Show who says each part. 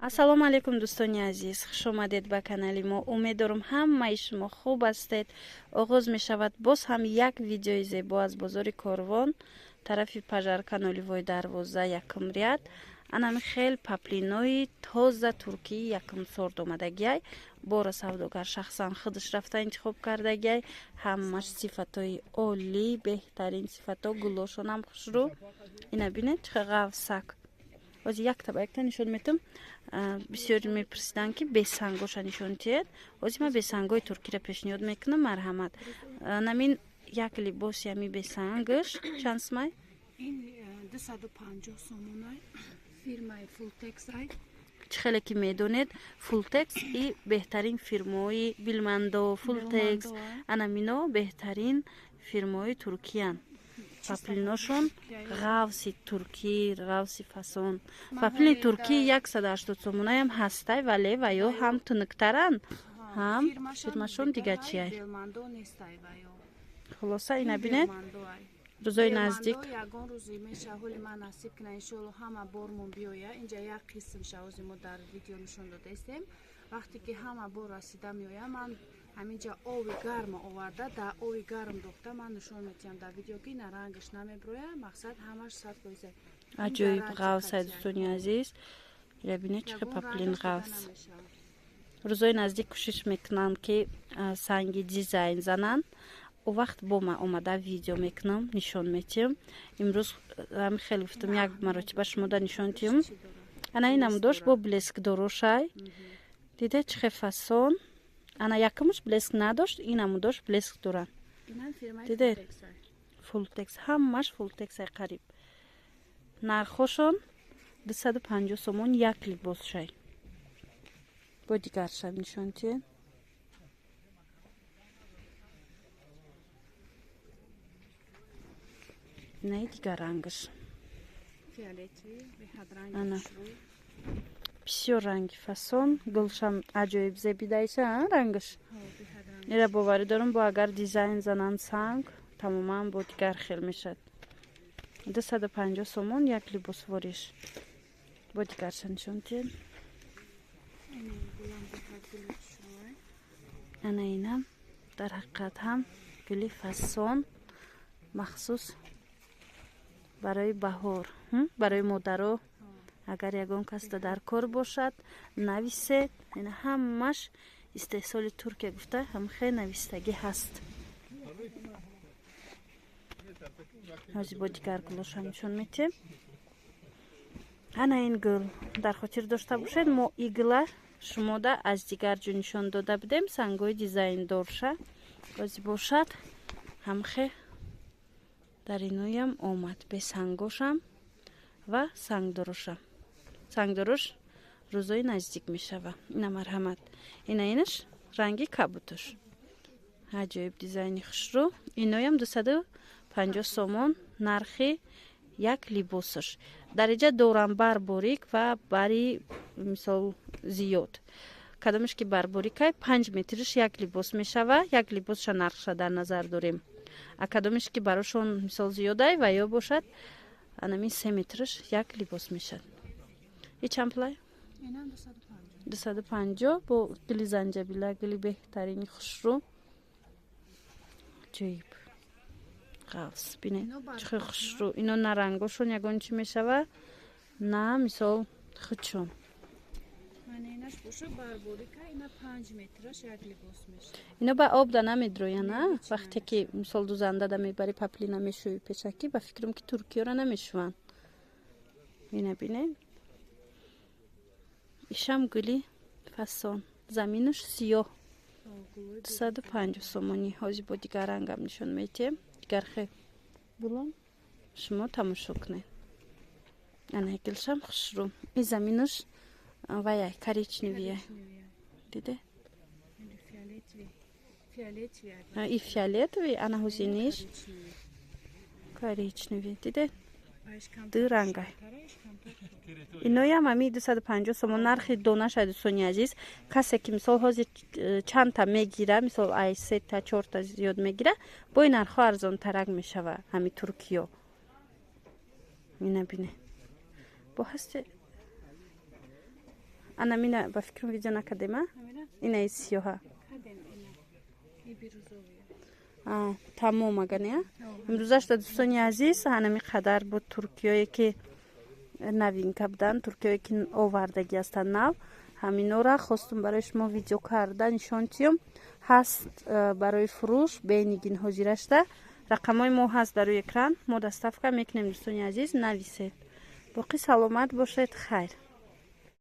Speaker 1: ассалому алайкум дӯстони азиз, хуш омадед ба канали мо. Умедворам ҳамаи шумо хуб ҳастед. оғоз мешавад боз ҳам як видеои зебо аз бозори Корвон, тарафи пажарка 0212 якум ряд. Анами хел паплинои тоза туркии якум сорт омадагиай. Бора савдогар шахсан худаш рафта интихоб кардагиай. Ҳамаш сифатои оли, беҳтарин сифато, гулошонам хушрӯ. Ина бинед чиқа ғавсак. Ози яктаба якта нишон метам. Бисёри мепурсидан ки бесангоша нишон тиед. Ози ма бесангои туркиро пешниҳод мекунам. Марҳамат. Намин як либоси ами бесангаш чанд сомай?
Speaker 2: ин 250 сомонай фирмаи Fulltex-ай.
Speaker 1: Чӣ хеле ки медонед Fulltex и беҳтарин фирмои Билмандо, Fulltex, анамино беҳтарин фирмои туркиян. Паплиношон ғавси туркӣ, ғавси фасон. Паплини туркӣ 180 сомонаям ҳастай, вале ва ё ҳам тунуктаран, ҳам фирмашон дига чияй. Хулоса ина бинед рӯзои наздик
Speaker 2: ягон рӯзи меша ҳоли ман насиб кина иншоалло ҳама бормон биёя. Инҷа як қисм шавози мо дар видео нишон додаистем. Вақте ки ҳама бор расида меоя, ман ҳаминҷа ови гарм оварда дар ови гарм дохта ман нишон метиҳам дар видео ки на рангаш намеброя. Мақсад ҳамаш 100%.
Speaker 1: аҷоиб ғавсай дӯстони азиз. ира бинед чиқа паплин ғавс. рӯзои наздик кӯшиш мекунанд ки санги дизайн зананд. о вақт бо ма омада видео мекунам, нишон метиҳам. имрӯз ҳами хеле гуфтам як маротиба шумода нишон тиҳам. ана инам дошт бо блеск дорошай. диде чихе фасон. ана якамуш блеск надошт, инаму дошт блеск дора. диде Fulltex, ҳамаш Fulltex-ай қариб. нархошон 250 сомон як либосшай. бо дигаршай нишон тиҳед. не дигар рангаш. ана бисёр ранги фасон, гулшам аҷоиб зебидайша рангаш. ира боварӣ дорам бо агар дизайн зананд санг, тамоман бо дигар хел мешад. 250 сомон як либосвориш. бо дигарша нишон тиҳед. ана инам дар ҳақиқат ҳам гули фасон махсус барои баҳор, барои модаро. агар ягон касда дар кор бошад, нависед. ина ҳамаш истеҳсоли Туркия гуфта ҳам хеле навистагӣ ҳаст. ҳозир бо дигар гулоша нишон метиҳем. ана ин гул дар хотир дошта бошед, мо игла шумода аз дигар ҷо нишон дода будем. сангои дизайндорша ҳозир бошад. ҳамхе дар иноям омад бесангошам ва сангдорошам. сангдорош рӯзои наздик мешава. ина марҳамат. ина инаш ранги кабутош. аҷоиб дизайни хушрӯ. иноям 250 сомон нархи як либосаш. дараҷа дорам барборик ва бари мисол зиёд. кадомаш ки барборикай 5 метриш як либос мешава. як либосша нархша дар назар дорем. а кадомаш ки барошон мисол зиёдай ва ё бошад, анамин 3 метриш як либос мешад. и чанд пулай? 250 бо гули занҷабила, гули беҳтарини хушрӯ. ҷоиб ғавс бинед чиқа хушрӯ. ино на рангошон ягон чӣ мешава, на мисол худшон. ино ба об да намедроя, на вақте ки мисол дузанда да мебари паплина мешӯи пешакӣ, ба фикрам ки туркиёра намешӯван. ина бинед ишам гули фасон, заминаш сиёҳ. 250 сомонӣ. ҳозир бо дигар рангам нишон метиҳем. дигар хел булон шумо тамошо кунед. ана гилшам хушрӯ. и заминаш ваяй коричневия. диде и фиолетовый, ана ҳузиниш коричневий. диде ду рангай. иноям ами 250 сомон нархи донашай. дӯстони азиз, касе ки мисол ҳозир чандта мегира, мисол ай 3-та 4-та зиёд мегира, бо ин нархҳо арзонтарак мешава ҳами туркиё. ина бине бо ҳасте Ана мина ба фикрам видео накардема?
Speaker 2: Амина?
Speaker 1: Инаи сиёҳа.
Speaker 2: Кадем ина. И бирузовия.
Speaker 1: Тамом агания. Имрӯзашта дӯстони азиз, ҳанами қадар буд туркиёе ки новинка буданд, туркиёе ки овардаги ҳастанд нав. Ҳаминора хостум барои шумо видео карда нишон тиём. Ҳаст барои фурӯш бейнигин ҳозирашта. Рақамҳои мо ҳаст дар рӯи экран. Мо доставка мекунем дӯстони азиз, нависед. Боқӣ саломат бошед. Хайр.